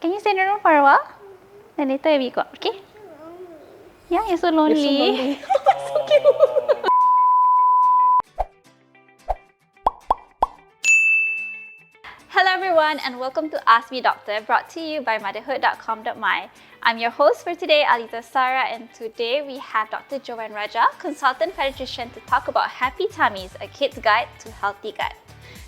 Can you stay in the room for a while? Then later we go, okay? Yeah, you're so lonely. You're so lonely. So cute. Hello everyone and welcome to Ask Me Doctor, brought to you by Motherhood.com.my. I'm your host for today, 𝗘𝗣𝗧𝗢𝗥, and today we have Dr. JoAnn Rajah, consultant pediatrician, to talk about Happy Tummies, a kid's guide to healthy gut.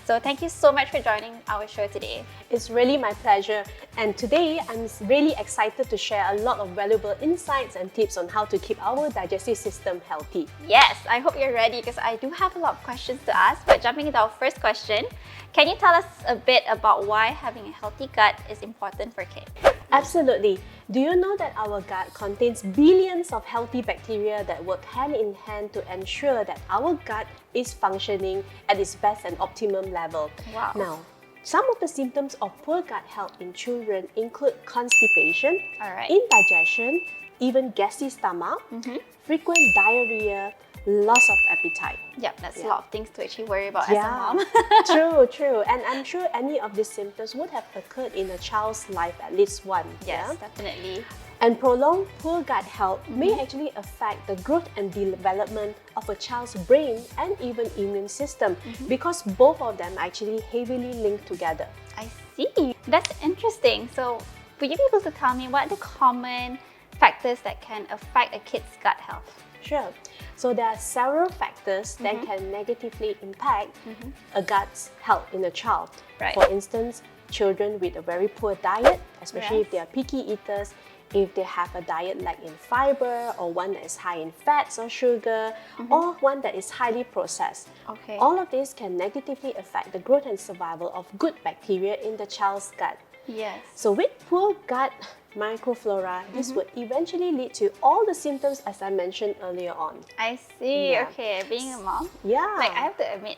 So thank you so much for joining our show today. It's really my pleasure, and today I'm really excited to share a lot of valuable insights and tips on how to keep our digestive system healthy. Yes, I hope you're ready because I do have a lot of questions to ask. But jumping into our first question, can you tell us a bit about why having a healthy gut is important for kids? Absolutely. Do you know that our gut contains billions of healthy bacteria that work hand in hand to ensure that our gut is functioning at its best and optimum level? Wow. Now, some of the symptoms of poor gut health in children include constipation, indigestion, even gassy stomach, frequent diarrhea, loss of appetite. Yep, that's a lot of things to actually worry about as a mom. True. And I'm sure any of these symptoms would have occurred in a child's life at least once. Yes, definitely. And prolonged poor gut health may actually affect the growth and development of a child's brain and even immune system because both of them are actually heavily linked together. I see. That's interesting. So, would you be able to tell me what are the common factors that can affect a kid's gut health? Sure. So there are several factors that can negatively impact a gut's health in a child. Right. For instance, children with a very poor diet, especially if they are picky eaters, if they have a diet lack in fiber or one that is high in fats or sugar, or one that is highly processed. Okay. All of this can negatively affect the growth and survival of good bacteria in the child's gut. Yes. So with poor gut microflora, this would eventually lead to all the symptoms as I mentioned earlier on. I see. Yeah. Okay, being a mom, Yeah. like I have to admit,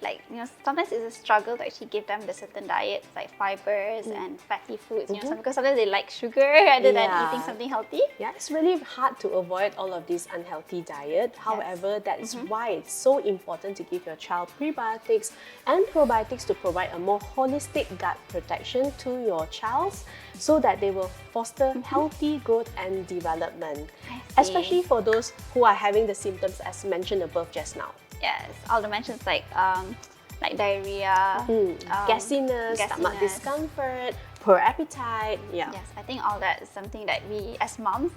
sometimes it's a struggle to actually give them the certain diets like fibers and fatty foods, because sometimes they like sugar rather than eating something healthy. Yeah, it's really hard to avoid all of this unhealthy diet. However, that is why it's so important to give your child prebiotics and probiotics to provide a more holistic gut protection to your child so that they will foster healthy growth and development, especially for those who are having the symptoms as mentioned above just now. Yes, all the mentions like diarrhea, gassiness, stomach discomfort, poor appetite. Yeah. Yes, I think all that is something that we as moms,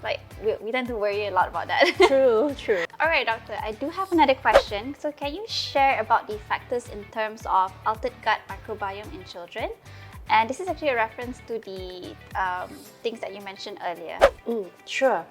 we tend to worry a lot about that. True. All right, doctor, I do have another question. So can you share about the factors in terms of altered gut microbiome in children? And this is actually a reference to the things that you mentioned earlier. Sure.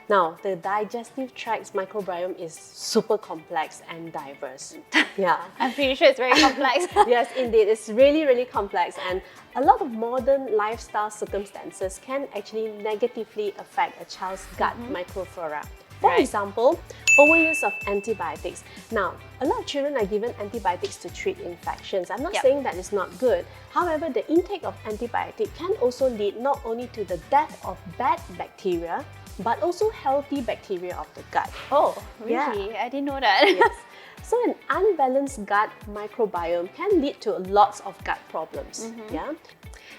Now, the digestive tract's microbiome is super complex and diverse. Yeah. I'm pretty sure it's very complex. Yes, indeed. It's really complex, and a lot of modern lifestyle circumstances can actually negatively affect a child's gut microflora. For example, overuse of antibiotics. Now, a lot of children are given antibiotics to treat infections. I'm not saying that it's not good. However, the intake of antibiotic can also lead not only to the death of bad bacteria, but also healthy bacteria of the gut. Oh, really? Yeah. I didn't know that. Yes. So an unbalanced gut microbiome can lead to lots of gut problems. Yeah.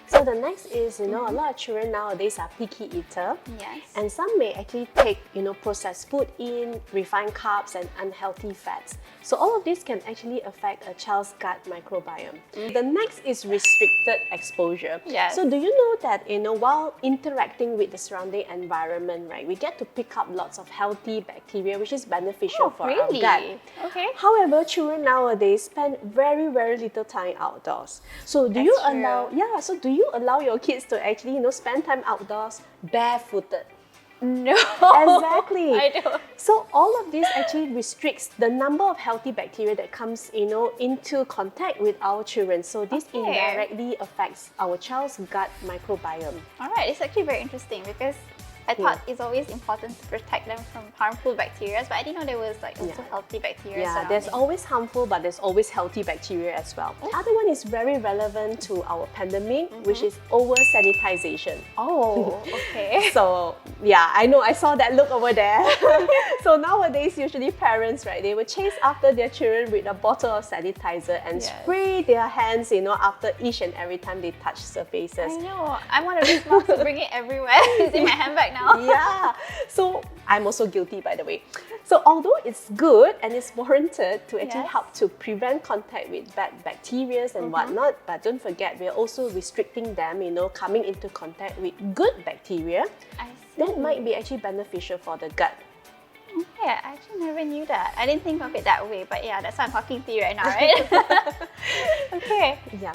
So the next is, a lot of children nowadays are picky eater. Yes. And some may actually take, processed food in, refined carbs and unhealthy fats. So all of this can actually affect a child's gut microbiome. The next is restricted exposure. Yes. So do you know that, while interacting with the surrounding environment, right, we get to pick up lots of healthy bacteria, which is beneficial for our gut. Okay. However, children nowadays spend very little time outdoors. So do you allow your kids to actually, spend time outdoors barefooted? No. Exactly. I don't. So all of this actually restricts the number of healthy bacteria that comes, into contact with our children. So this indirectly affects our child's gut microbiome. All right, it's actually very interesting because I thought it's always important to protect them from harmful bacteria, but I didn't know there was like also healthy bacteria. Yeah, there's always harmful, but there's always healthy bacteria as well. The other one is very relevant to our pandemic, which is over-sanitization. Oh, okay. So yeah, I know, I saw that look over there. So nowadays, usually parents, right, they will chase after their children with a bottle of sanitizer and spray their hands, you know, after each and every time they touch surfaces. I know. I'm one of these moms who bring it everywhere. It's in my handbag now. Yeah. So I'm also guilty, by the way. So although it's good and it's warranted to actually help to prevent contact with bad bacteria and whatnot, but don't forget, we're also restricting them, you know, coming into contact with good bacteria. I see. That might be actually beneficial for the gut. Okay, I actually never knew that. I didn't think of it that way, but yeah, that's why I'm talking to you right now, right? Okay. Yeah.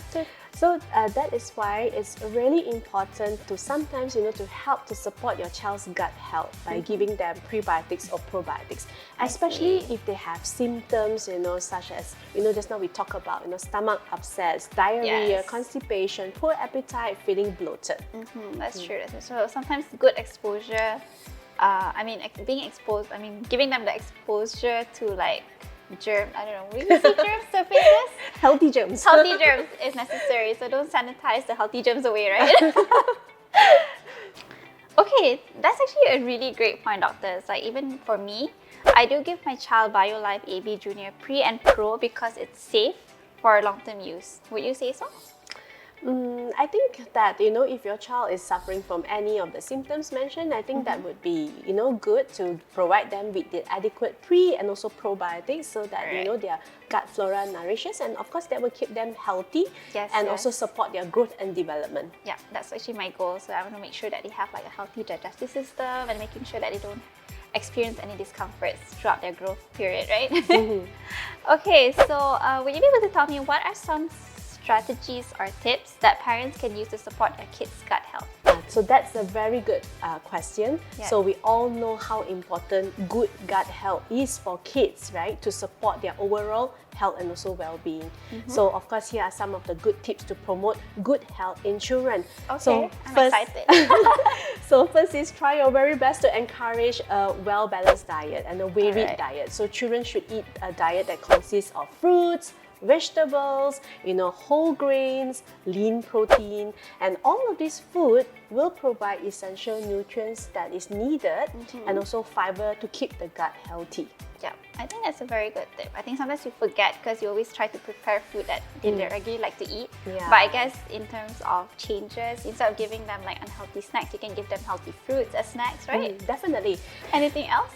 So that is why it's really important to sometimes, you know, to help to support your child's gut health by giving them prebiotics or probiotics, especially if they have symptoms, you know, such as, you know, just now we talked about, you know, stomach upsets, diarrhea, constipation, poor appetite, feeling bloated. That's true. So sometimes good exposure, being exposed, giving them the exposure to like germs, I don't know, will you say germs, surfaces? Healthy germs. Healthy germs is necessary, so don't sanitize the healthy germs away, right? Okay, that's actually a really great point, doctors. Like even for me, I do give my child BioLife AB Junior Pre and Pro because it's safe for long-term use. Would you say so? I think that, you know, if your child is suffering from any of the symptoms mentioned, I think that would be, you know, good to provide them with the adequate pre and also probiotics so that, you know, their gut flora nourishes, and of course that will keep them healthy and also support their growth and development. Yeah, that's actually my goal. So I want to make sure that they have like a healthy digestive system and making sure that they don't experience any discomforts throughout their growth period, right? Okay, so would you be able to tell me what are some strategies or tips that parents can use to support their kids' gut health? So that's a very good question. So we all know how important good gut health is for kids, right? To support their overall health and also well-being. So of course, here are some of the good tips to promote good health in children. Okay, so I'm first, excited. So first is try your very best to encourage a well-balanced diet and a varied diet. So children should eat a diet that consists of fruits, vegetables, you know, whole grains, lean protein, and all of this food will provide essential nutrients that is needed and also fiber to keep the gut healthy. Yeah, I think that's a very good tip. I think sometimes you forget because you always try to prepare food that they regularly like to eat. But I guess in terms of changes, instead of giving them like unhealthy snacks, you can give them healthy fruits as snacks, right? Definitely. Anything else?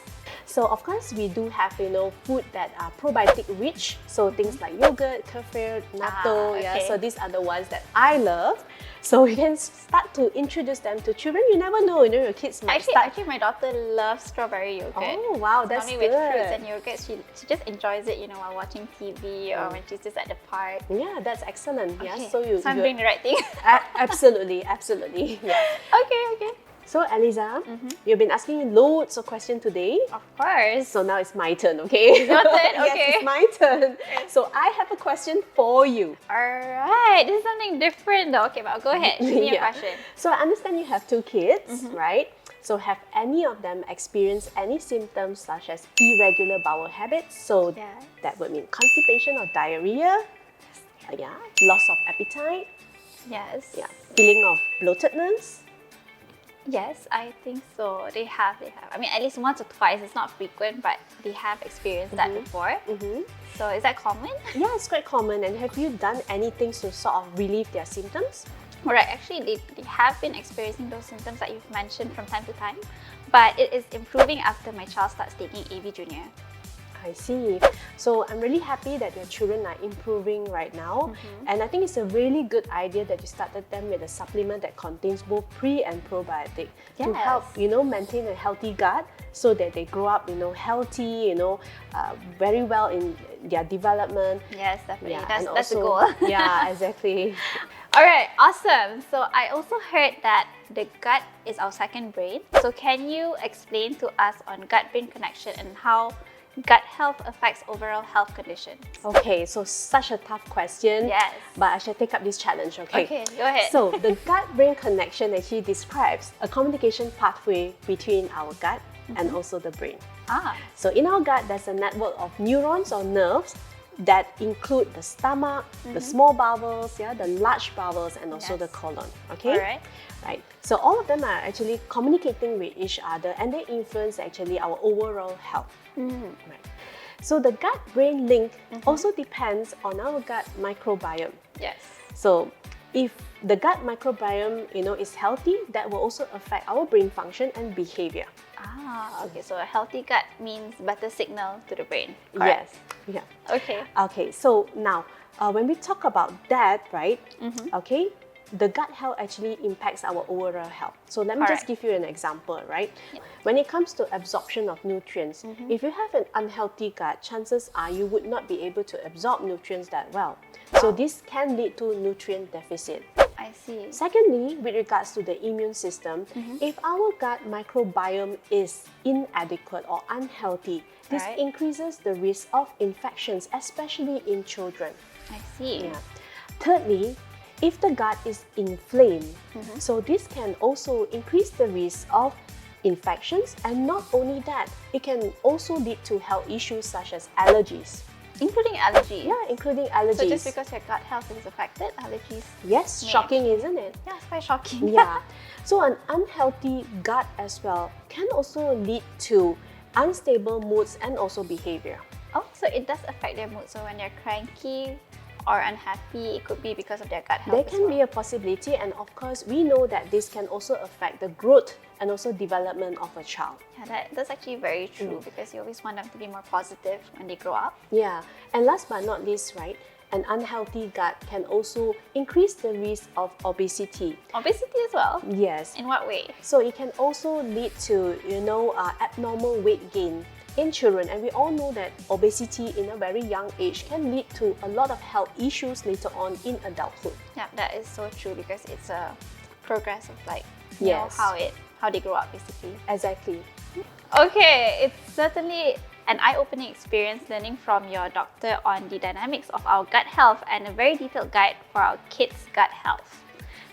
So of course we do have, you know, food that are probiotic rich. So things like yogurt, kefir, natto. So these are the ones that I love. So we can start to introduce them to children. You never know, you know, your kids might start. Actually, my daughter loves strawberry yogurt. Oh wow, that's good. With fruits and yogurt, she just enjoys it, you know, while watching TV or when she's just at the park. Yeah, that's I'm doing the right thing. Absolutely, absolutely. Yeah. Okay. So Eliza, you've been asking me loads of questions today. Of course. So now it's my turn, okay? Your turn? Okay. Yes, it's my turn. So I have a question for you. Alright, this is something different though. Okay, but go ahead. Give me a question. So I understand you have 2 kids, right? So have any of them experienced any symptoms such as irregular bowel habits? So that would mean constipation or diarrhea. Loss of appetite. Yes. Feeling of bloatedness. Yes, I think so. They have. I mean, at least once or twice. It's not frequent, but they have experienced that before. So is that common? Yeah, it's quite common. And have you done anything to sort of relieve their symptoms? Right, actually they have been experiencing those symptoms that you've mentioned from time to time, but it is improving after my child starts taking AB Junior. I see. So I'm really happy that your children are improving right now. And I think it's a really good idea that you started them with a supplement that contains both pre and probiotic to help, you know, maintain a healthy gut so that they grow up, you know, healthy, you know, very well in their development. Yes, definitely. That's the goal. Yeah, exactly. Alright, awesome. So I also heard that the gut is our second brain. So can you explain to us on gut-brain connection and how gut health affects overall health conditions? Okay, so such a tough question. Yes. But I shall take up this challenge, okay? Okay, go ahead. So the gut-brain connection actually describes a communication pathway between our gut and also the brain. So in our gut, there's a network of neurons or nerves that include the stomach, the small bowels, the large bowels, and also the colon. Okay. All right. Right. So all of them are actually communicating with each other, and they influence actually our overall health. Right. So the gut-brain link also depends on our gut microbiome. Yes. So if the gut microbiome, is healthy, that will also affect our brain function and behavior. Okay. So a healthy gut means better signal to the brain. Correct? Yes. Yeah. Okay. Okay. So now, when we talk about that, right? Okay. The gut health actually impacts our overall health. So let me just give you an example, right? Yeah. When it comes to absorption of nutrients, if you have an unhealthy gut, chances are you would not be able to absorb nutrients that well. So this can lead to nutrient deficit. I see. Secondly, with regards to the immune system, if our gut microbiome is inadequate or unhealthy, this increases the risk of infections, especially in children. I see. Yeah. Thirdly, if the gut is inflamed, so this can also increase the risk of infections, and not only that, it can also lead to health issues such as allergies. Including allergies? Yeah, including allergies. So just because your gut health is affected, allergies? Yes, shocking, isn't it? Yeah, it's quite shocking. Yeah. So an unhealthy gut as well can also lead to unstable moods and also behavior. Oh, so it does affect their mood. So when they're cranky or unhappy, it could be because of their gut health. There can be a possibility, and of course, we know that this can also affect the growth and also development of a child. Yeah, that's actually very true because you always want them to be more positive when they grow up. Yeah, and last but not least, right, an unhealthy gut can also increase the risk of obesity. Obesity as well? Yes. In what way? So it can also lead to, abnormal weight gain in children, and we all know that obesity in a very young age can lead to a lot of health issues later on in adulthood. Yeah, that is so true because it's a progress of how they grow up basically. Exactly. Okay, it's certainly an eye-opening experience learning from your doctor on the dynamics of our gut health and a very detailed guide for our kids' gut health.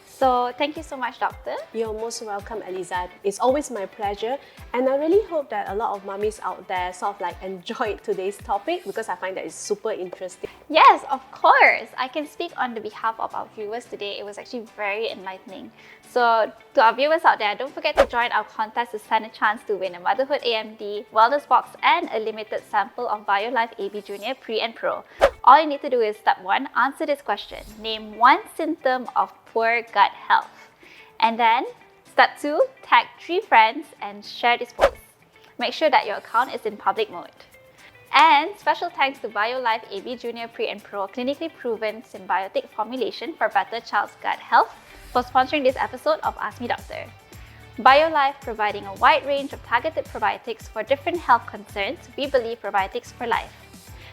So thank you so much, doctor. You're most welcome, Aliza. It's always my pleasure, and I really hope that a lot of mummies out there sort of enjoyed today's topic because I find that it's super interesting. Yes, of course. I can speak on the behalf of our viewers today. It was actually very enlightening. So to our viewers out there, don't forget to join our contest to stand a chance to win a Motherhood AMD wellness box and a limited sample of BioLife AB Junior Pre and Pro. All you need to do is step 1, answer this question. Name one symptom of poor gut health. And then step 2, tag 3 friends and share this post. Make sure that your account is in public mode. And special thanks to BioLife AB Junior Pre and Pro clinically proven symbiotic formulation for better child's gut health for sponsoring this episode of Ask Me Doctor. BioLife providing a wide range of targeted probiotics for different health concerns. We believe probiotics for life.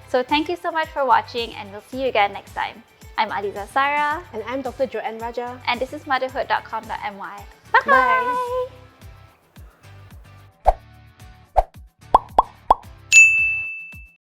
So thank you so much for watching, and we'll see you again next time. I'm Alizah Sarah. And I'm Dr. JoAnn Rajah. And this is motherhood.com.my. Bye! Bye.